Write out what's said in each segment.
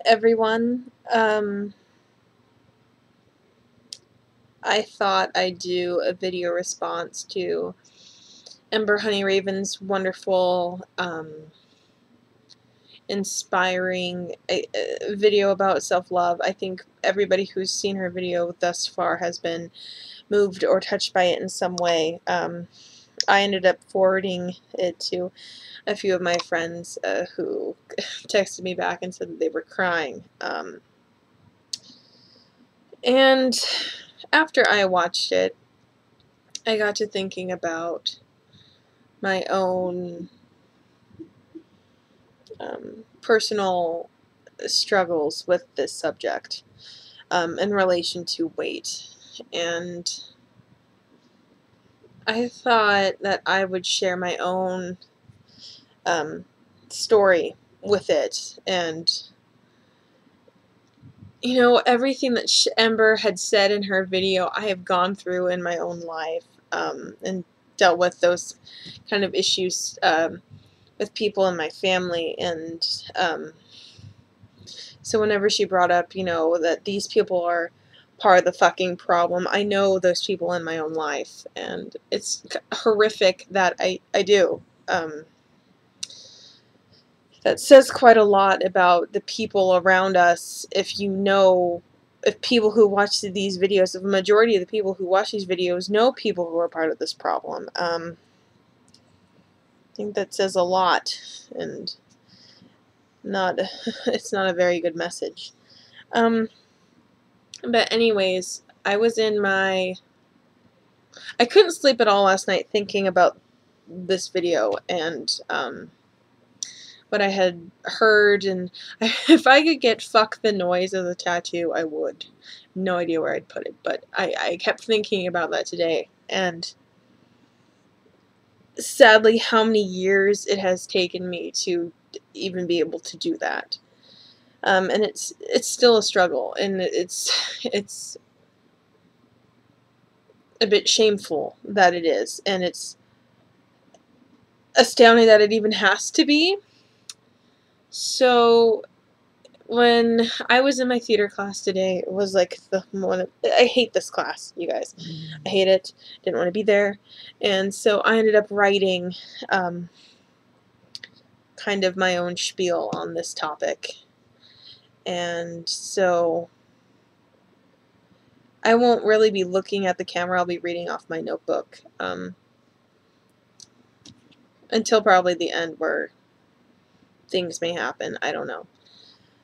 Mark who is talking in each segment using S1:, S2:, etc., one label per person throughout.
S1: everyone. I thought I'd do a video response to Ember HoneyRaven's wonderful, inspiring video about self-love. I think everybody who's seen her video thus far has been moved or touched by it in some way. I ended up forwarding it to a few of my friends who texted me back and said that they were crying. And after I watched it, I got to thinking about my own personal struggles with this subject in relation to weight. And I thought that I would share my own story with it. And, you know, everything that Ember had said in her video, I have gone through in my own life and dealt with those kind of issues with people in my family. And so whenever she brought up, you know, that these people are part of the fucking problem, I know those people in my own life, and it's horrific that I do. That says quite a lot about the people around us. If you know, if people who watch these videos, if a majority of the people who watch these videos know people who are part of this problem, I think that says a lot, and it's not a very good message. But anyways, I couldn't sleep at all last night thinking about this video and what I had heard, and if I could get "fuck the noise" as a tattoo, I would. No idea where I'd put it, but I kept thinking about that today, and sadly how many years it has taken me to even be able to do that. And it's still a struggle, and it's a bit shameful that it is, and it's astounding that it even has to be. So when I was in my theater class today, it was like I hate this class, you guys. I hate it. Didn't want to be there. And so I ended up writing kind of my own spiel on this topic. And so I won't really be looking at the camera. I'll be reading off my notebook until probably the end, where things may happen. I don't know.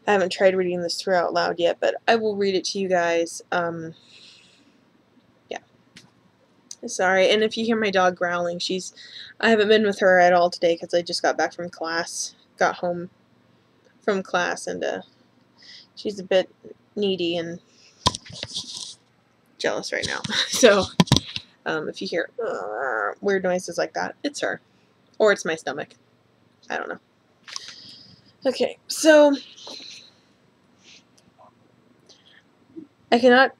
S1: I haven't tried reading this through out loud yet, but I will read it to you guys. Yeah. Sorry, and if you hear my dog growling, I haven't been with her at all today because I just got back from class. Got home from class, and she's a bit needy and jealous right now. So, if you hear weird noises like that, it's her. Or it's my stomach. I don't know. Okay, so I cannot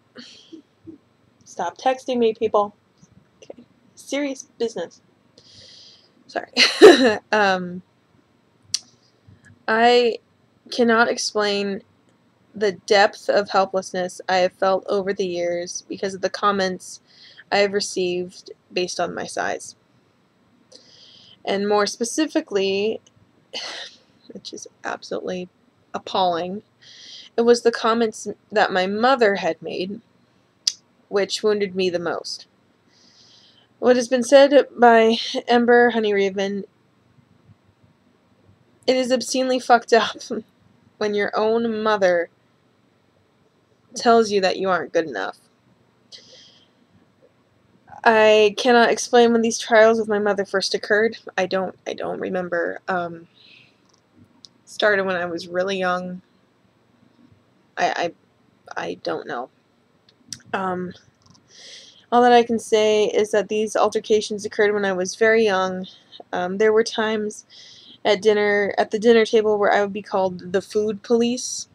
S1: stop texting me, people. Okay, serious business. Sorry. I cannot explain the depth of helplessness I have felt over the years because of the comments I have received based on my size. And more specifically, which is absolutely appalling, it was the comments that my mother had made, which wounded me the most. What has been said by Ember HoneyRaven, it is obscenely fucked up when your own mother tells you that you aren't good enough. I cannot explain when these trials with my mother first occurred. I don't remember. Started when I was really young. I don't know. All that I can say is that these altercations occurred when I was very young. There were times at the dinner table, where I would be called the food police.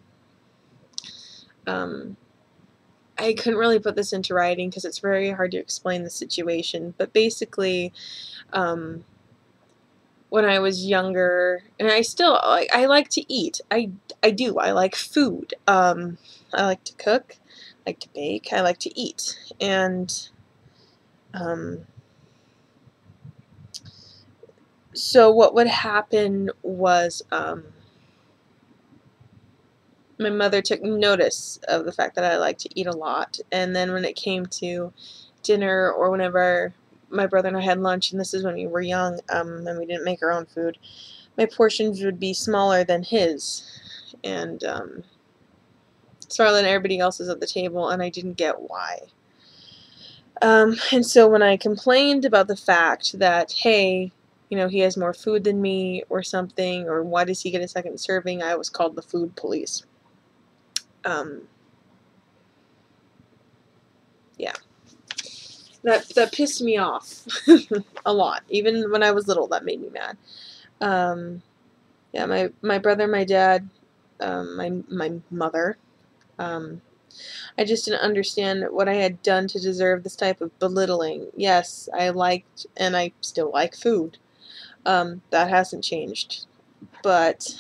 S1: I couldn't really put this into writing because it's very hard to explain the situation, but basically, when I was younger, and I like to eat. I do. I like food. I like to cook, I like to bake, I like to eat. And um, so what would happen was my mother took notice of the fact that I like to eat a lot, and then when it came to dinner, or whenever my brother and I had lunch, and this is when we were young, and we didn't make our own food, my portions would be smaller than his, and smaller than everybody else's at the table, and I didn't get why. And so when I complained about the fact that, hey, he has more food than me or something, or why does he get a second serving, I was called the food police. Yeah. That pissed me off a lot. Even when I was little, that made me mad. Yeah, my brother, my dad, my mother, I just didn't understand what I had done to deserve this type of belittling. Yes, I liked, and I still like food. That hasn't changed. But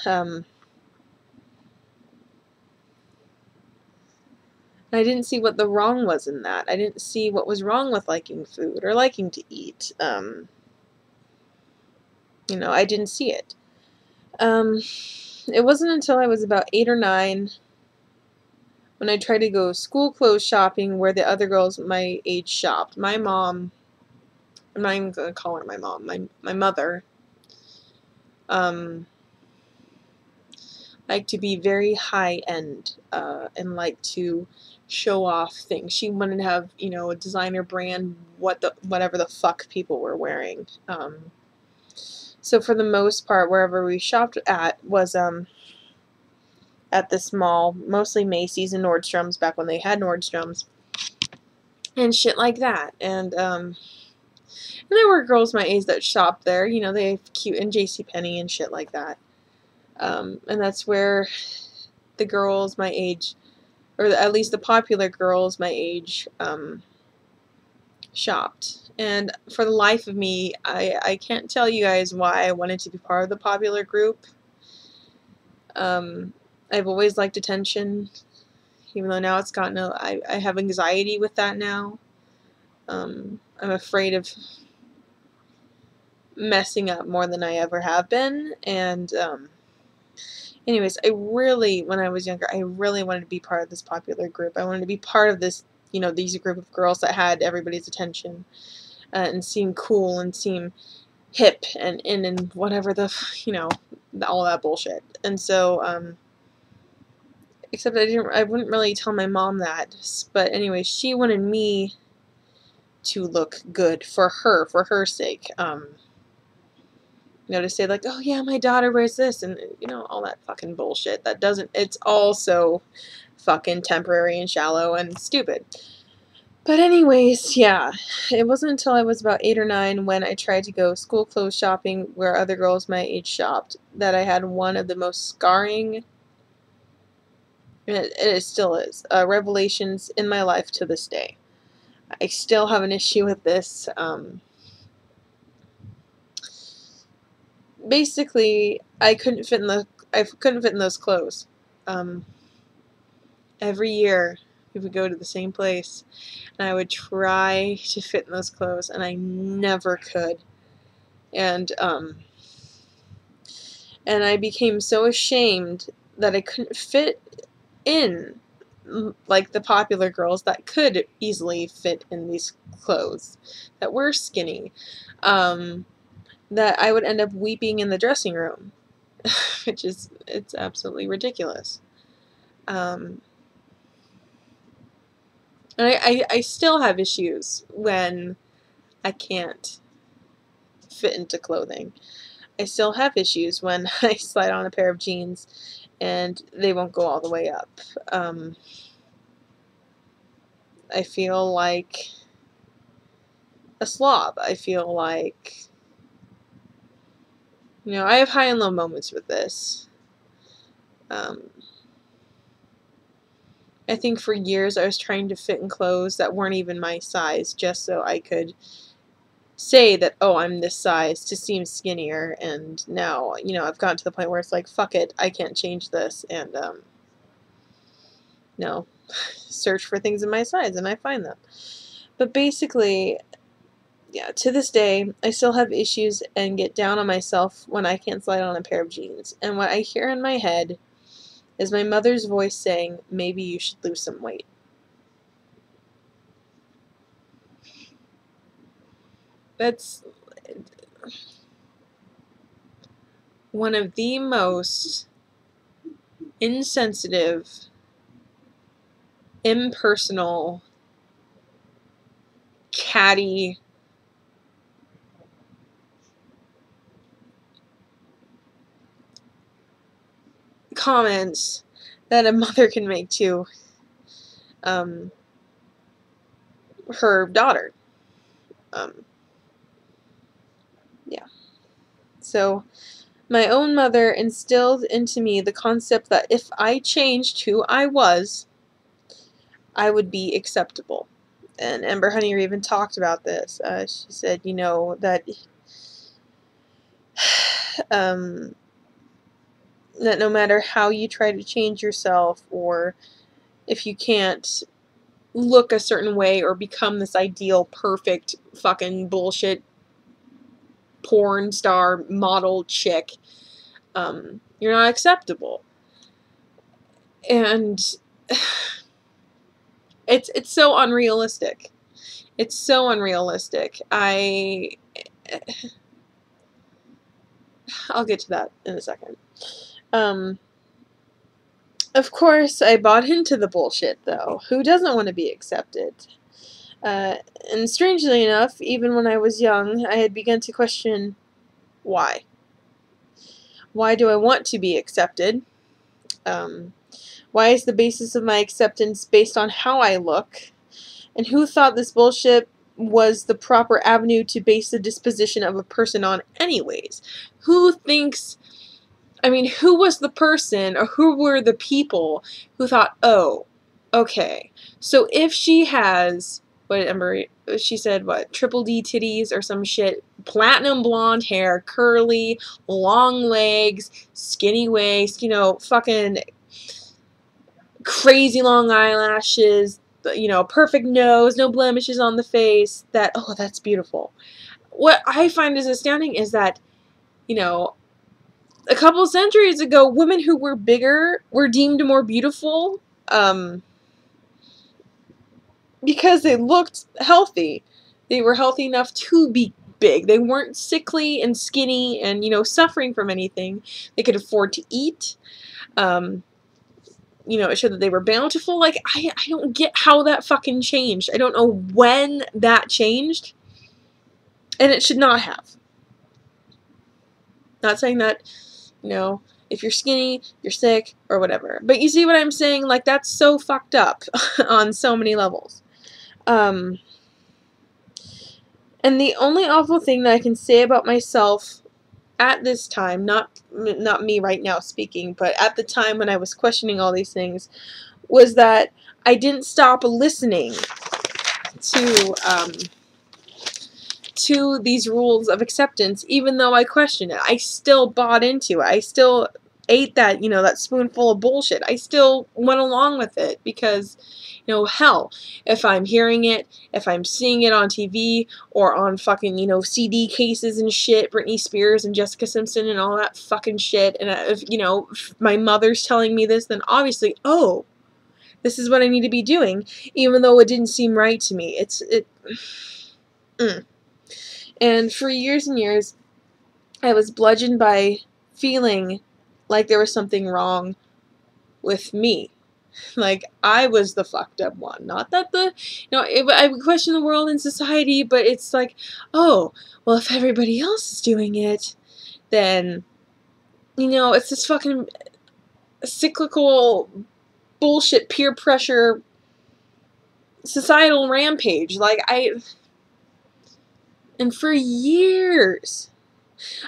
S1: I didn't see what the wrong was in that. I didn't see what was wrong with liking food or liking to eat. I didn't see it. It wasn't until I was about 8 or 9 when I tried to go school clothes shopping where the other girls my age shopped. My mom, I'm not even going to call her my mom, my mother, liked to be very high-end and liked to show off things. She wanted to have, a designer brand, whatever the fuck people were wearing. So for the most part, wherever we shopped at was at this mall, mostly Macy's and Nordstrom's back when they had Nordstrom's and shit like that. And there were girls my age that shopped there. They have cute and JCPenney and shit like that. And that's where the girls my age, or at least the popular girls my age, shopped. And for the life of me, I can't tell you guys why I wanted to be part of the popular group. I've always liked attention, even though now it's gotten I have anxiety with that now. I'm afraid of messing up more than I ever have been, and anyways, when I was younger, I really wanted to be part of this popular group. I wanted to be part of this, these group of girls that had everybody's attention, and seem cool and seem hip and in and whatever all that bullshit. And so, except I wouldn't really tell my mom that. But anyway, she wanted me to look good for her sake. To say like, oh yeah, my daughter wears this, and all that fucking bullshit. It's all so fucking temporary and shallow and stupid. But anyways, yeah, it wasn't until I was about 8 or 9 when I tried to go school clothes shopping where other girls my age shopped that I had one of the most scarring, and it still is, revelations in my life to this day. I still have an issue with this. Basically, I couldn't fit in those clothes. Every year we would go to the same place, and I would try to fit in those clothes, and I never could. And I became so ashamed that I couldn't fit in like the popular girls that could easily fit in these clothes that were skinny, that I would end up weeping in the dressing room, it's absolutely ridiculous. And I still have issues when I can't fit into clothing. I still have issues when I slide on a pair of jeans and they won't go all the way up. I feel like a slob. I feel like, I have high and low moments with this. I think for years I was trying to fit in clothes that weren't even my size just so I could say that, oh, I'm this size to seem skinnier, and now, you know, I've gotten to the point where it's like, fuck it, I can't change this, and, no, search for things in my size, and I find them. But basically, yeah, to this day, I still have issues and get down on myself when I can't slide on a pair of jeans, and what I hear in my head is my mother's voice saying, maybe you should lose some weight. That's one of the most insensitive, impersonal, catty, comments that a mother can make to her daughter. Yeah. So, my own mother instilled into me the concept that if I changed who I was, I would be acceptable. And Ember HoneyRaven talked about this. She said, you know, that that no matter how you try to change yourself, or if you can't look a certain way or become this ideal, perfect, fucking bullshit porn star model chick, you're not acceptable. And it's so unrealistic. It's so unrealistic. I'll get to that in a second. Of course, I bought into the bullshit, though. Who doesn't want to be accepted? And strangely enough, even when I was young, I had begun to question why. Why do I want to be accepted? Why is the basis of my acceptance based on how I look? And who thought this bullshit was the proper avenue to base the disposition of a person on anyways? Who thinks... I mean, who was the person, or who were the people who thought, oh, okay, so if she has, what did Ember, she said, what, triple D titties or some shit, platinum blonde hair, curly, long legs, skinny waist, you know, fucking crazy long eyelashes, you know, perfect nose, no blemishes on the face, that, oh, that's beautiful. What I find is astounding is that, you know, a couple of centuries ago, women who were bigger were deemed more beautiful, because they looked healthy. They were healthy enough to be big. They weren't sickly and skinny and, you know, suffering from anything. They could afford to eat. You know, it showed that they were bountiful. Like, I don't get how that fucking changed. I don't know when that changed. And it should not have. Not saying that, you know, if you're skinny, you're sick, or whatever. But you see what I'm saying? Like, that's so fucked up on so many levels. And the only awful thing that I can say about myself at this time, not me right now speaking, but at the time when I was questioning all these things, was that I didn't stop listening to these rules of acceptance, even though I questioned it. I still bought into it. I still ate that, you know, that spoonful of bullshit. I still went along with it because, you know, hell, if I'm hearing it, if I'm seeing it on TV or on fucking, you know, CD cases and shit, Britney Spears and Jessica Simpson and all that fucking shit, and if, you know, if my mother's telling me this, then obviously, oh, this is what I need to be doing, even though it didn't seem right to me. And for years and years, I was bludgeoned by feeling like there was something wrong with me. Like, I was the fucked up one. Not that I would question the world and society, but it's like, oh, well, if everybody else is doing it, then, you know, it's this fucking cyclical bullshit peer pressure societal rampage. Like, and for years,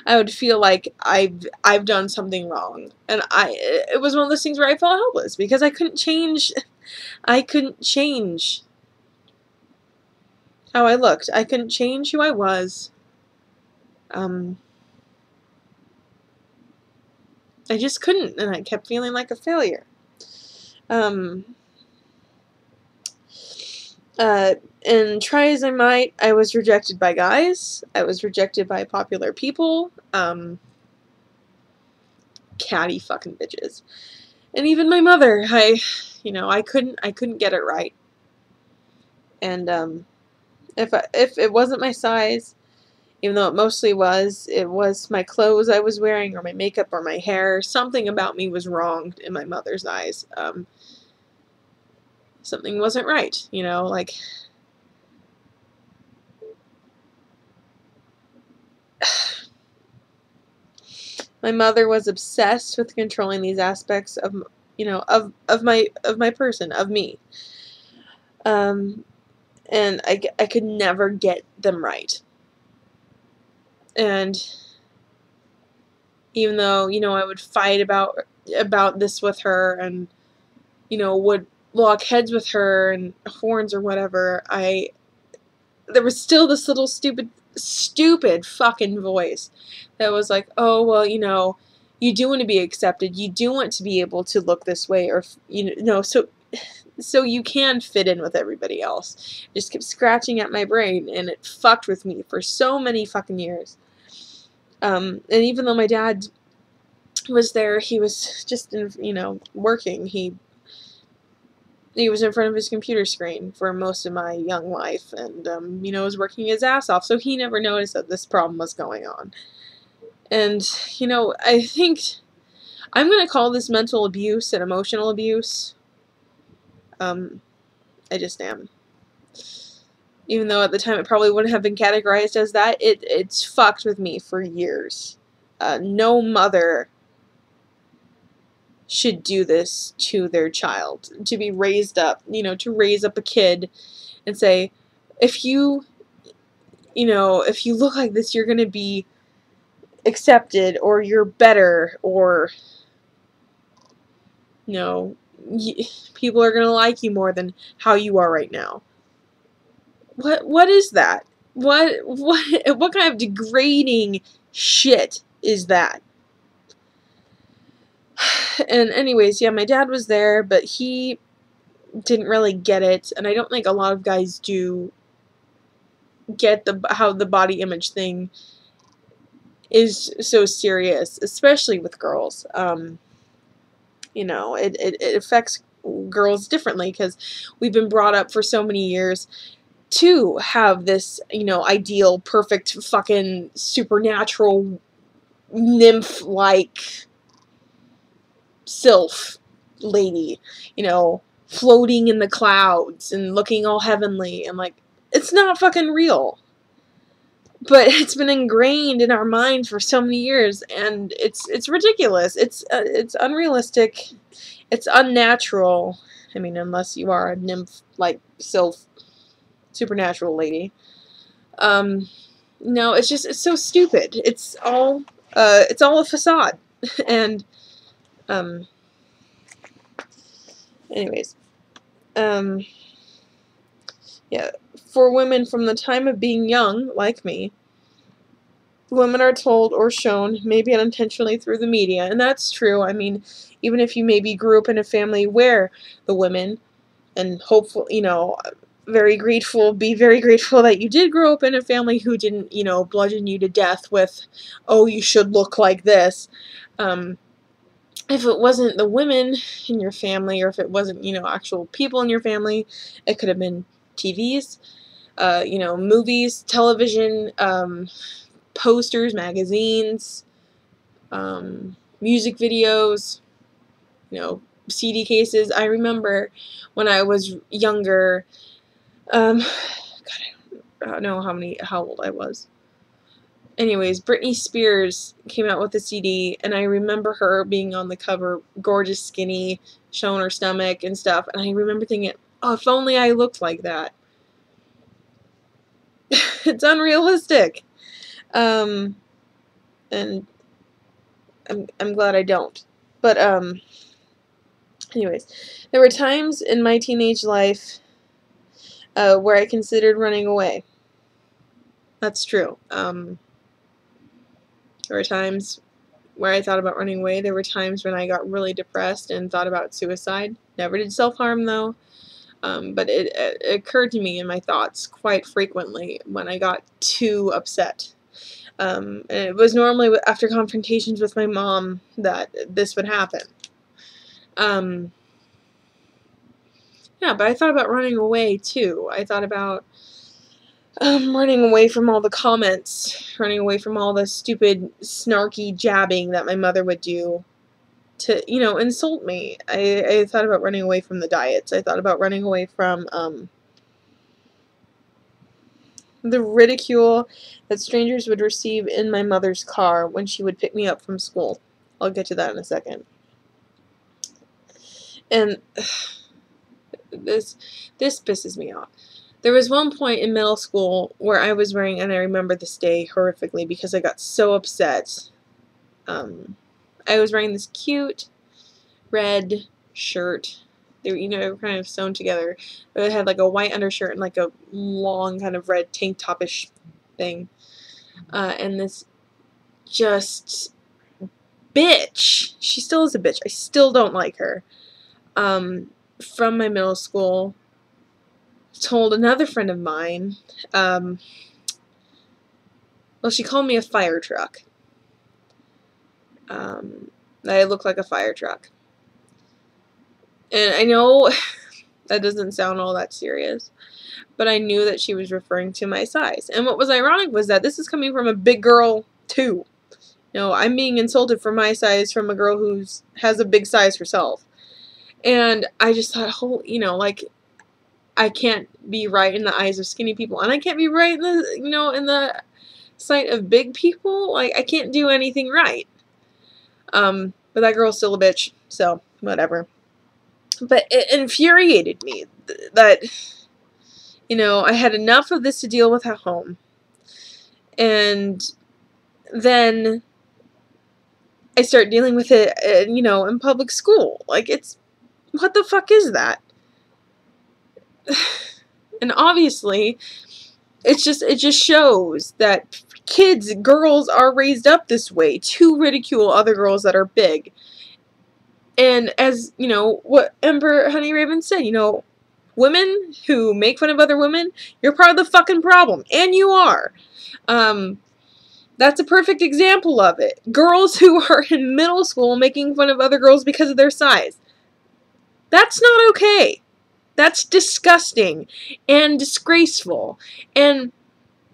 S1: I would feel like I've done something wrong, and it was one of those things where I felt helpless because I couldn't change how I looked. I couldn't change who I was. I just couldn't, and I kept feeling like a failure. And try as I might, I was rejected by guys. I was rejected by popular people. Catty fucking bitches. And even my mother, I couldn't get it right. And if it wasn't my size, even though it mostly was, it was my clothes I was wearing, or my makeup, or my hair. Something about me was wrong in my mother's eyes. Something wasn't right, like. My mother was obsessed with controlling these aspects of, of my person, of me. And I could never get them right. And even though, I would fight about this with her, and, would lock heads with her and horns or whatever, there was still this little stupid fucking voice that was like, oh, well, you do want to be accepted, you do want to be able to look this way, or, so you can fit in with everybody else. It just kept scratching at my brain, and it fucked with me for so many fucking years. And even though my dad was there, he was just, working. He was in front of his computer screen for most of my young life, and, was working his ass off, so he never noticed that this problem was going on. And, I think I'm going to call this mental abuse and emotional abuse. I just am. Even though at the time it probably wouldn't have been categorized as that, it's fucked with me for years. No mother should do this to their child. To be raised up, to raise up a kid and say, if you look like this, you're going to be accepted, or you're better, or, people are going to like you more than how you are right now. What is that? What kind of degrading shit is that? And anyways, yeah, my dad was there, but he didn't really get it, and I don't think a lot of guys do get how the body image thing is so serious, especially with girls. It affects girls differently, because we've been brought up for so many years to have this, ideal, perfect, fucking supernatural, nymph-like sylph lady, floating in the clouds and looking all heavenly, and, like, it's not fucking real. But it's been ingrained in our mind for so many years, and it's ridiculous. It's unrealistic. It's unnatural. I mean, unless you are a nymph-like sylph supernatural lady. No, it's so stupid. It's all a facade. And anyways, yeah, for women from the time of being young, like me, women are told or shown, maybe unintentionally through the media, and that's true. I mean, even if you maybe grew up in a family where the women, and hopeful, be very grateful that you did grow up in a family who didn't, bludgeon you to death with, oh, you should look like this. If it wasn't the women in your family, or if it wasn't, actual people in your family, it could have been TVs, movies, television, posters, magazines, music videos, CD cases. I remember when I was younger, God, I don't know how old I was. Anyways, Britney Spears came out with a CD, and I remember her being on the cover, gorgeous, skinny, showing her stomach and stuff, and I remember thinking, oh, if only I looked like that. It's unrealistic. And I'm glad I don't. But, anyways, there were times in my teenage life, where I considered running away. That's true. There were times where I thought about running away. There were times when I got really depressed and thought about suicide. Never did self-harm, though. But it occurred to me in my thoughts quite frequently when I got too upset. And it was normally after confrontations with my mom that this would happen. Yeah, but I thought about running away, too. I thought about running away from all the comments, running away from all the stupid, snarky jabbing that my mother would do to, you know, insult me. I thought about running away from the diets. I thought about running away from, the ridicule that strangers would receive in my mother's car when she would pick me up from school. I'll get to that in a second. And this pisses me off. There was one point in middle school where I was wearing, and I remember this day horrifically because I got so upset. I was wearing this cute red shirt. They were, you know, kind of sewn together. It had like a white undershirt and like a long kind of red tank topish thing. And this just bitch. She still is a bitch. I still don't like her. From my middle school, told another friend of mine, well, she called me a fire truck. That I look like a fire truck. And I know that doesn't sound all that serious, but I knew that she was referring to my size. And what was ironic was that this is coming from a big girl, too. You know, I'm being insulted for my size from a girl who has a big size herself. And I just thought, you know, like, I can't be right in the eyes of skinny people. And I can't be right in the, you know, in the sight of big people. Like, I can't do anything right. But that girl's still a bitch, so whatever. But it infuriated me that, you know, I had enough of this to deal with at home. And then I start dealing with it, you know, in public school. Like, what the fuck is that? And obviously, it just shows that girls are raised up this way to ridicule other girls that are big. And as, you know, what Ember HoneyRaven said, you know, women who make fun of other women, you're part of the fucking problem. And you are. That's a perfect example of it. Girls who are in middle school making fun of other girls because of their size. That's not okay. That's disgusting and disgraceful and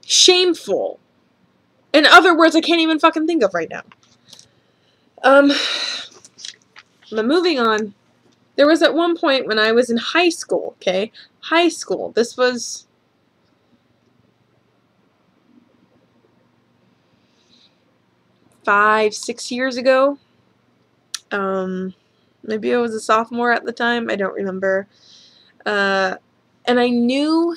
S1: shameful. In other words, I can't even fucking think of right now. But moving on, there was at one point when I was in high school, okay? High school. This was 5-6 years ago. Maybe I was a sophomore at the time. I don't remember. And I knew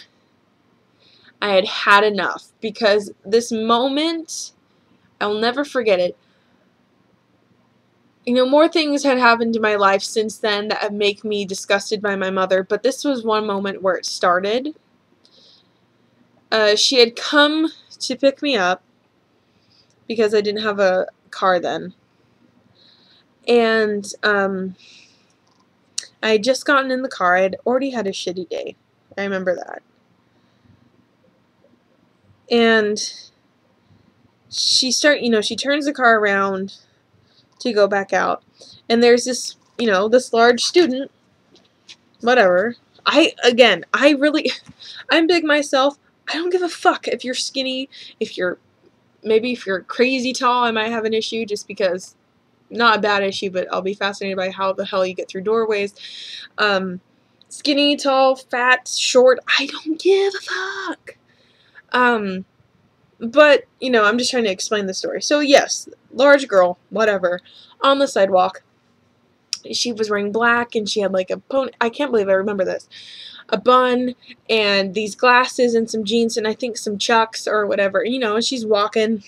S1: I had had enough because this moment, I'll never forget it. You know, more things had happened in my life since then that have made me disgusted by my mother, but this was one moment where it started. She had come to pick me up because I didn't have a car then. And I had just gotten in the car. I had already had a shitty day. I remember that. And she turns the car around to go back out. And there's this, you know, this large student, whatever. I'm big myself. I don't give a fuck if you're skinny, maybe if you're crazy tall, I might have an issue just because, not a bad issue, but I'll be fascinated by how the hell you get through doorways. Skinny, tall, fat, short, I don't give a fuck. But, you know, I'm just trying to explain the story. So, yes, large girl, whatever, on the sidewalk. She was wearing black, and she had, like, a pony. I can't believe I remember this. A bun, and these glasses, and some jeans, and I think some Chucks, or whatever. You know, and she's walking,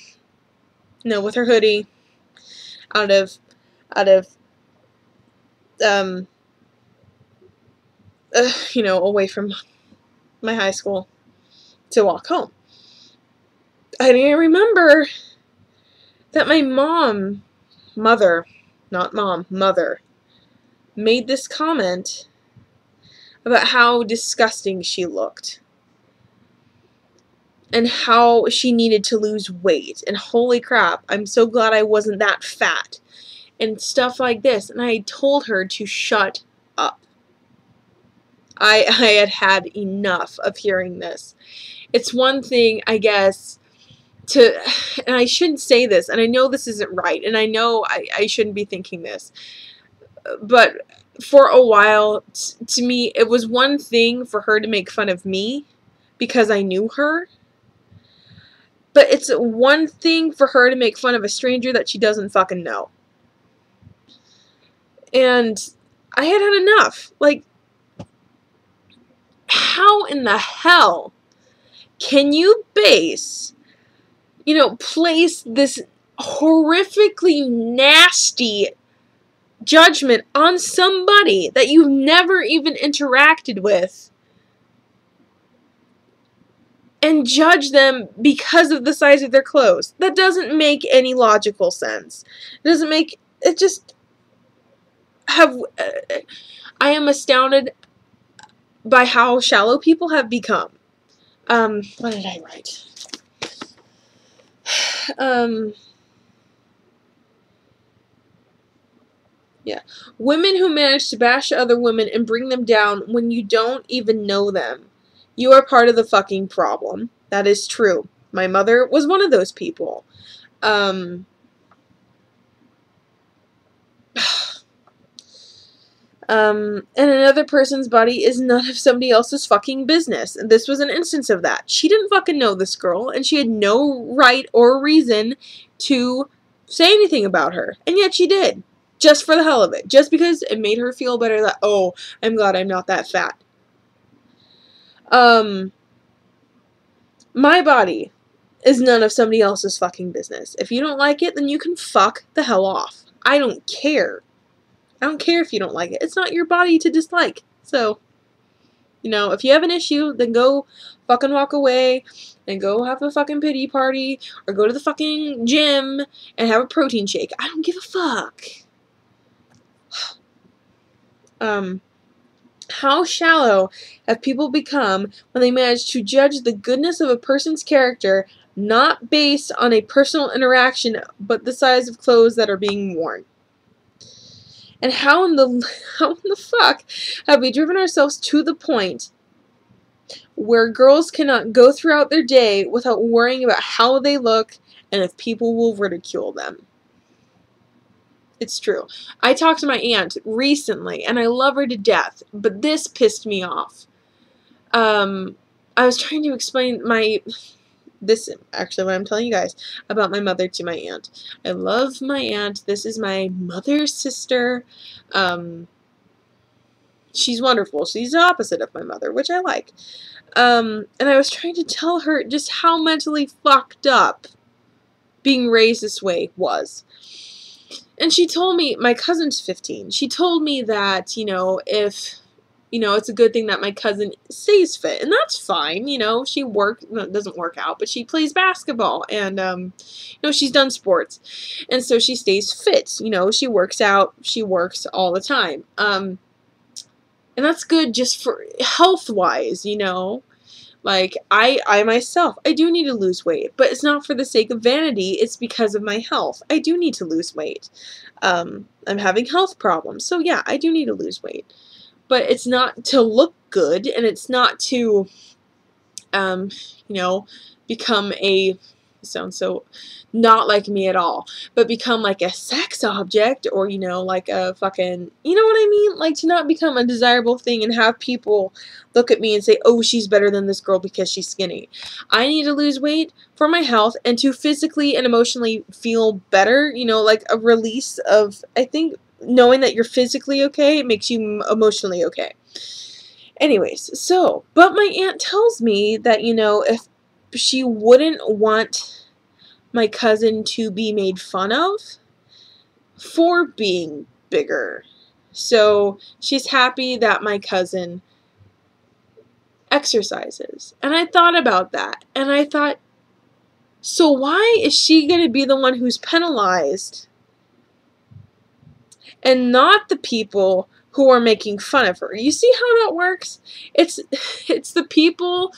S1: you know, with her hoodie, out of, you know, away from my high school to walk home. And I remember that my mother, not mom, mother, made this comment about how disgusting she looked. And how she needed to lose weight. And holy crap, I'm so glad I wasn't that fat. And stuff like this. And I told her to shut up. I had enough of hearing this. It's one thing, I guess, and I shouldn't say this, and I know this isn't right, and I know I shouldn't be thinking this, but for a while, to me, it was one thing for her to make fun of me because I knew her. But it's one thing for her to make fun of a stranger that she doesn't fucking know. And I had enough. Like, how in the hell can you place this horrifically nasty judgment on somebody that you've never even interacted with and judge them because of the size of their clothes? That doesn't make any logical sense. It just have, I am astounded by how shallow people have become. What did I write? Yeah. Women who manage to bash other women and bring them down when you don't even know them. You are part of the fucking problem. That is true. My mother was one of those people. And another person's body is none of somebody else's fucking business. And this was an instance of that. She didn't fucking know this girl, and she had no right or reason to say anything about her. And yet she did. Just for the hell of it. Just because it made her feel better that, oh, I'm glad I'm not that fat. My body is none of somebody else's fucking business. If you don't like it, then you can fuck the hell off. I don't care. I don't care if you don't like it. It's not your body to dislike. So, if you have an issue, then go fucking walk away and go have a fucking pity party or go to the fucking gym and have a protein shake. I don't give a fuck. How shallow have people become when they manage to judge the goodness of a person's character not based on a personal interaction but the size of clothes that are being worn? And how in the fuck have we driven ourselves to the point where girls cannot go throughout their day without worrying about how they look and if people will ridicule them? It's true. I talked to my aunt recently, and I love her to death, but this pissed me off. I was trying to explain this, actually, what I'm telling you guys about my mother to my aunt. I love my aunt. This is my mother's sister. She's wonderful. She's the opposite of my mother, which I like. And I was trying to tell her just how mentally fucked up being raised this way was. And she told me, my cousin's 15, she told me that, if, it's a good thing that my cousin stays fit. And that's fine, she doesn't work out, but she plays basketball. And, she's done sports. And so she stays fit. She works out, she works all the time. And that's good just for health-wise, Like, I myself, I do need to lose weight, but it's not for the sake of vanity, it's because of my health. I do need to lose weight. I'm having health problems, so yeah, I do need to lose weight. But it's not to look good, and it's not to, become a, sounds so not like me at all, but become like a sex object or, like a fucking, you know what I mean? Like to not become a desirable thing and have people look at me and say, oh, she's better than this girl because she's skinny. I need to lose weight for my health and to physically and emotionally feel better, like a release of, I think, knowing that you're physically okay makes you emotionally okay. Anyways, but my aunt tells me that, if she wouldn't want my cousin to be made fun of for being bigger. So she's happy that my cousin exercises. And I thought about that. And I thought, so why is she going to be the one who's penalized and not the people who are making fun of her? You see how that works? It's the people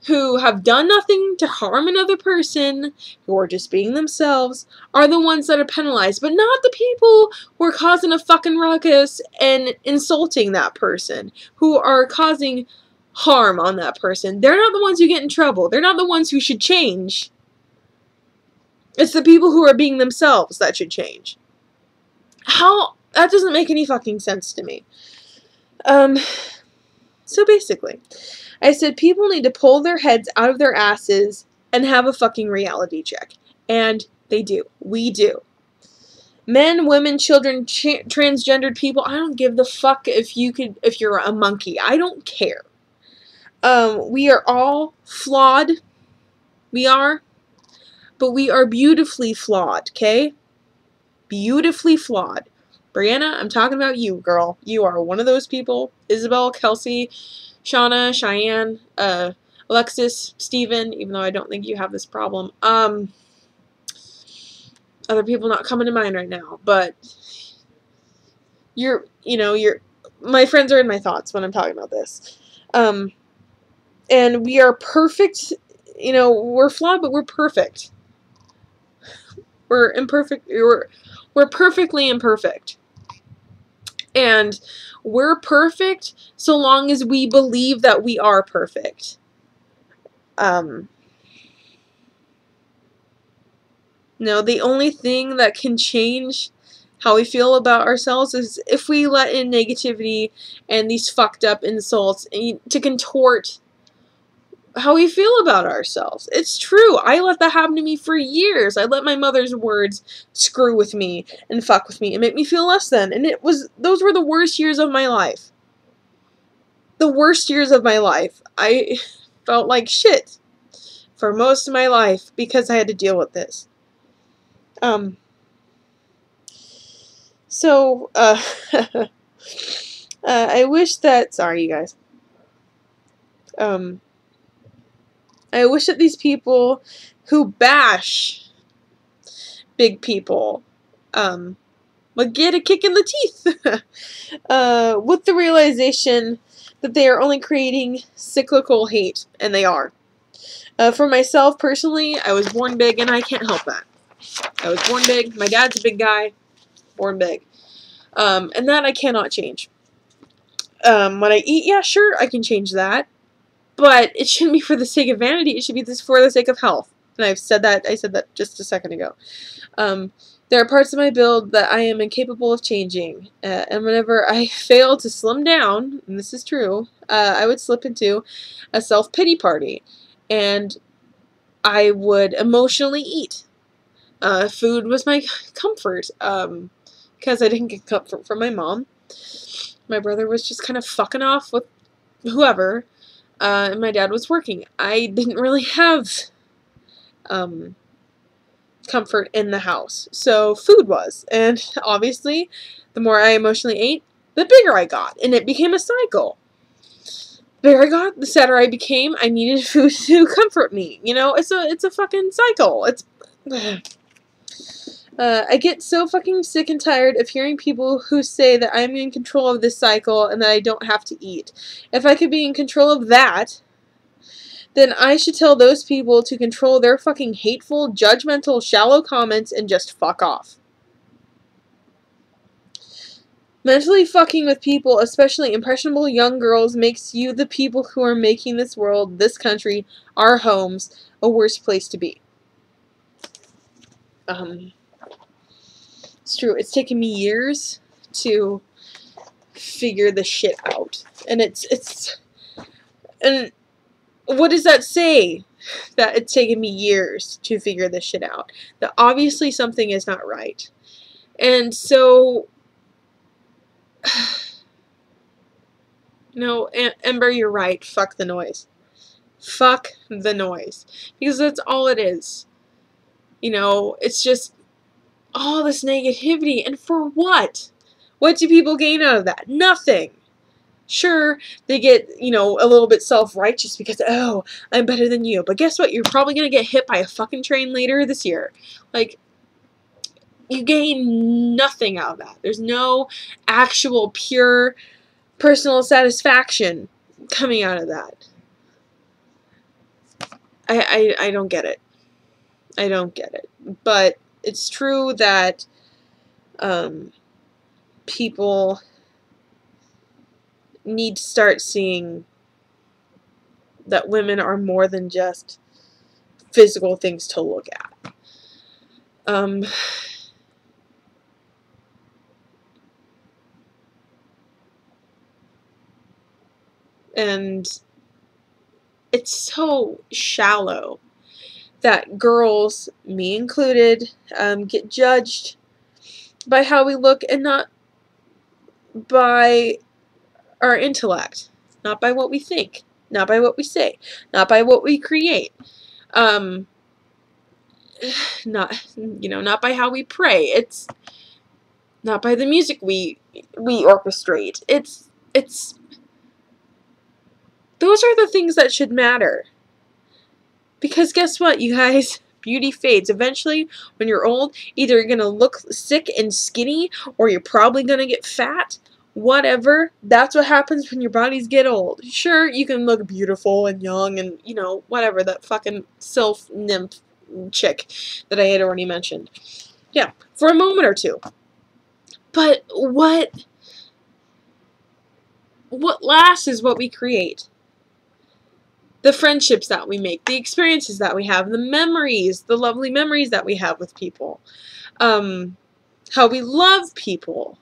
S1: who have done nothing to harm another person, who are just being themselves, are the ones that are penalized, but not the people who are causing a fucking ruckus and insulting that person, who are causing harm on that person. They're not the ones who get in trouble. They're not the ones who should change. It's the people who are being themselves that should change. How? That doesn't make any fucking sense to me. So basically, I said people need to pull their heads out of their asses and have a fucking reality check. And they do. We do. Men, women, children, transgendered people, I don't give the fuck if you're a monkey. I don't care. We are all flawed. We are. But we are beautifully flawed, okay? Beautifully flawed. Brianna, I'm talking about you, girl. You are one of those people. Isabel, Kelsey, Shauna, Cheyenne, Alexis, Steven, even though I don't think you have this problem. Other people not coming to mind right now, but my friends are in my thoughts when I'm talking about this. And we are perfect, we're flawed, but we're perfect. We're imperfect, we're perfectly imperfect. And we're perfect so long as we believe that we are perfect. No, the only thing that can change how we feel about ourselves is if we let in negativity and these fucked up insults to contort how we feel about ourselves. It's true. I let that happen to me for years. I let my mother's words screw with me and fuck with me and make me feel less than. And those were the worst years of my life. The worst years of my life. I felt like shit for most of my life because I had to deal with this. I wish that, sorry you guys. I wish that these people who bash big people would get a kick in the teeth with the realization that they are only creating cyclical hate, and they are. For myself, personally, I was born big, and I can't help that. I was born big. My dad's a big guy. Born big. And that I cannot change. When I eat, yeah, sure, I can change that. But it shouldn't be for the sake of vanity. It should be for the sake of health. And I said that just a second ago. There are parts of my build that I am incapable of changing. And whenever I fail to slim down, and this is true, I would slip into a self-pity party. And I would emotionally eat. Food was my comfort. Because I didn't get comfort from my mom. My brother was just kind of fucking off with whoever. And my dad was working. I didn't really have comfort in the house. So food was. And obviously, the more I emotionally ate, the bigger I got. And it became a cycle. The bigger I got, the sadder I became. I needed food to comfort me. It's a fucking cycle. I get so fucking sick and tired of hearing people who say that I'm in control of this cycle and that I don't have to eat. If I could be in control of that, then I should tell those people to control their fucking hateful, judgmental, shallow comments and just fuck off. Mentally fucking with people, especially impressionable young girls, makes you, the people who are making this world, this country, our homes, a worse place to be. It's true. It's taken me years to figure this shit out. And and what does that say? That it's taken me years to figure this shit out. That obviously something is not right. And so, Ember, you're right. Fuck the noise. Fuck the noise. Because that's all it is. It's just all this negativity, and for what? What do people gain out of that? Nothing. Sure, they get, you know, a little bit self-righteous because, oh, I'm better than you. But guess what? You're probably going to get hit by a fucking train later this year. Like, you gain nothing out of that. There's no actual pure personal satisfaction coming out of that. I don't get it. I don't get it. But it's true that people need to start seeing that women are more than just physical things to look at. And it's so shallow that girls, me included, get judged by how we look and not by our intellect, not by what we think, not by what we say, not by what we create, not, you know, not by how we pray. It's not by the music we orchestrate. It's those are the things that should matter. Because guess what, you guys? Beauty fades. Eventually, when you're old, either you're going to look sick and skinny, or you're probably going to get fat. Whatever. That's what happens when your bodies get old. Sure, you can look beautiful and young and, you know, whatever. That fucking sylph nymph chick that I had already mentioned. Yeah, for a moment or two. But what lasts is what we create. The friendships that we make, the experiences that we have, the memories, the lovely memories that we have with people, how we love people,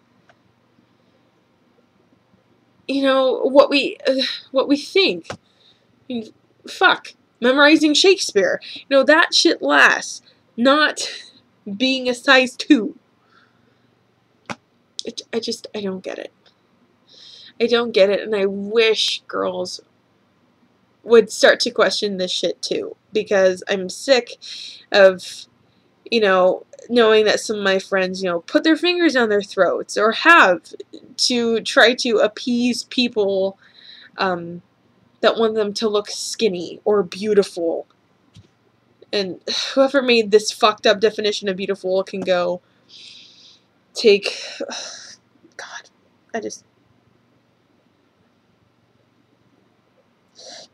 S1: you know, what we think. I mean, fuck, memorizing Shakespeare, you know, that shit lasts. Not being a size 2. I don't get it. I don't get it, and I wish girls would start to question this shit too, because I'm sick of, you know, knowing that some of my friends, you know, put their fingers down their throats or have to try to appease people that want them to look skinny or beautiful. And whoever made this fucked up definition of beautiful can go take, God, I just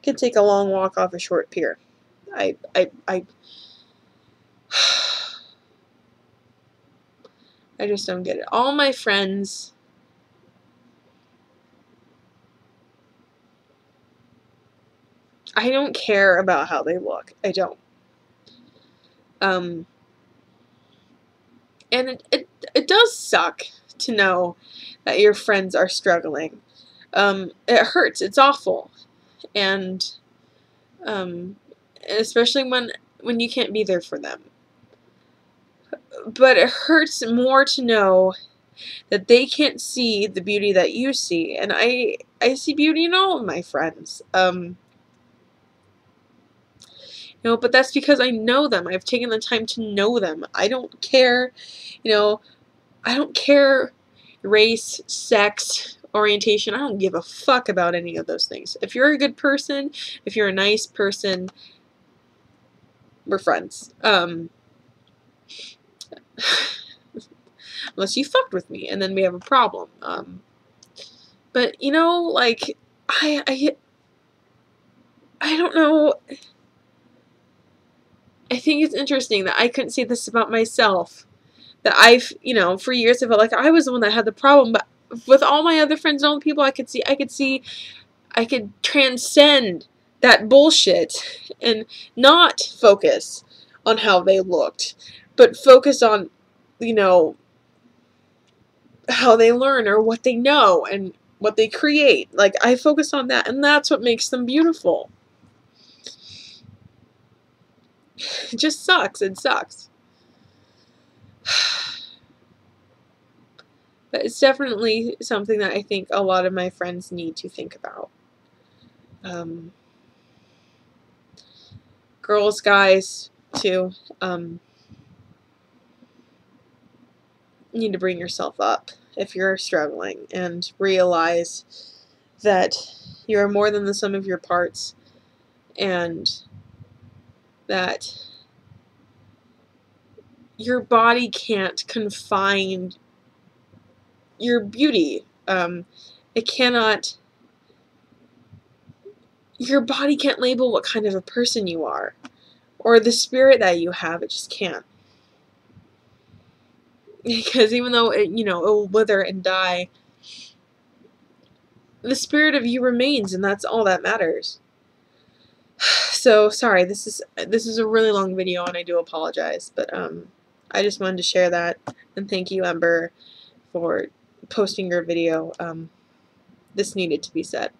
S1: could take a long walk off a short pier. I just don't get it. All my friends, I don't care about how they look. I don't. And it does suck to know that your friends are struggling. It hurts. It's awful. And especially when you can't be there for them. But it hurts more to know that they can't see the beauty that you see. And I see beauty in all of my friends. You know, but that's because I know them. I've taken the time to know them. I don't care, you know, I don't care race, sex, orientation. I don't give a fuck about any of those things. If you're a good person, if you're a nice person, we're friends. Unless you fucked with me, and then we have a problem. But, you know, like, I don't know. I think it's interesting that I couldn't say this about myself. That I've, you know, for years I felt like I was the one that had the problem, but with all my other friends and all the people I could transcend that bullshit and not focus on how they looked, but focus on, you know, how they learn or what they know and what they create. Like, I focus on that, and that's what makes them beautiful. It just sucks. It sucks. But it's definitely something that I think a lot of my friends need to think about. Girls, guys, too. You need to bring yourself up if you're struggling and realize that you are more than the sum of your parts, and that your body can't confine your beauty. It cannot, your body can't label what kind of a person you are, or the spirit that you have. It just can't. Because even though it will wither and die, the spirit of you remains, and that's all that matters. So sorry, this is a really long video, and I do apologize, but I just wanted to share that, and thank you, Ember, for posting your video. This needed to be said.